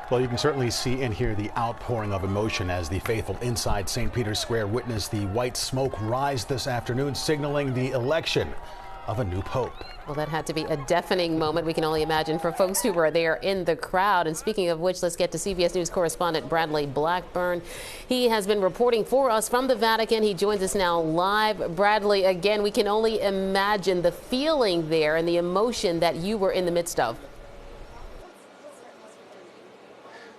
Well, you can certainly see and hear the outpouring of emotion as the faithful inside St. Peter's Square witnessed the white smoke rise this afternoon, signaling the election of a new pope. Well, that had to be a deafening moment. We can only imagine for folks who were there in the crowd. And speaking of which, let's get to CBS News correspondent Bradley Blackburn. He has been reporting for us from the Vatican. He joins us now live. Bradley, again, we can only imagine the feeling there and the emotion that you were in the midst of.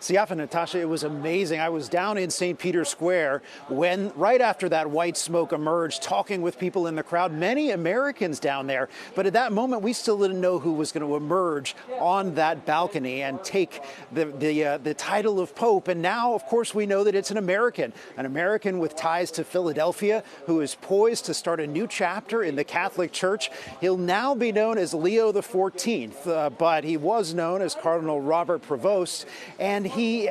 Siafa, Natasha, it was amazing. I was down in St. Peter's Square when, right after that white smoke emerged, talking with people in the crowd, many Americans down there. But at that moment, we still didn't know who was going to emerge on that balcony and take the title of Pope. And now, of course, we know that it's an American with ties to Philadelphia, who is poised to start a new chapter in the Catholic Church. He'll now be known as Leo XIV, but he was known as Cardinal Robert Prevost. And he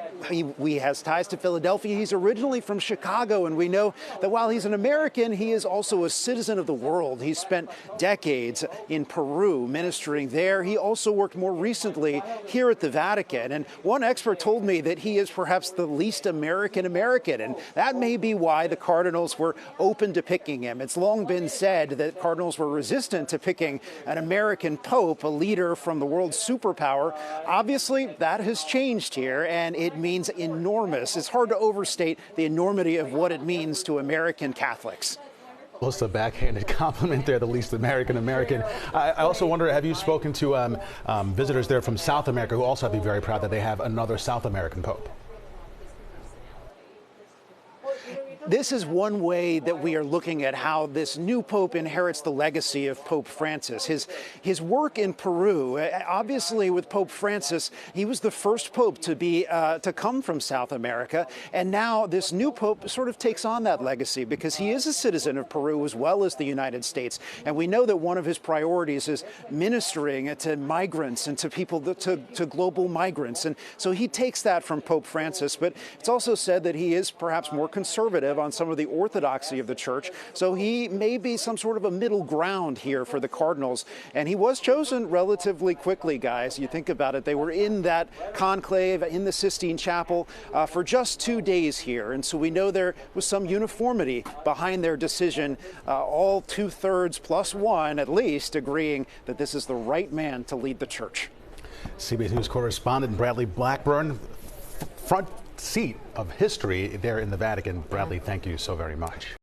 has ties to Philadelphia. He's originally from Chicago, and we know that while he's an American, he is also a citizen of the world. He spent decades in Peru ministering there. He also worked more recently here at the Vatican. And one expert told me that he is perhaps the least American, and that may be why the cardinals were open to picking him. It's long been said that cardinals were resistant to picking an American pope, a leader from the world's superpower. Obviously, that has changed here, and it means enormous. It's hard to overstate the enormity of what it means to American Catholics. Well, it's a backhanded compliment there, the least American. I also wonder, have you spoken to visitors there from South America who also have to be very proud that they have another South American pope? This is one way that we are looking at how this new pope inherits the legacy of Pope Francis. His work in Peru, obviously with Pope Francis, he was the first pope to come from South America. And now this new pope sort of takes on that legacy because he is a citizen of Peru as well as the United States. And we know that one of his priorities is ministering to migrants and to people, to global migrants. And so he takes that from Pope Francis. But it's also said that he is perhaps more conservative on some of the orthodoxy of the church. So he may be some sort of a middle ground here for the cardinals. And he was chosen relatively quickly, guys. You think about it, they were in that conclave in the Sistine Chapel for just 2 days here. And so we know there was some uniformity behind their decision, all 2/3 plus one at least agreeing that this is the right man to lead the church. CBS News correspondent Bradley Blackburn, front seat of history there in the Vatican. Bradley, thank you so very much.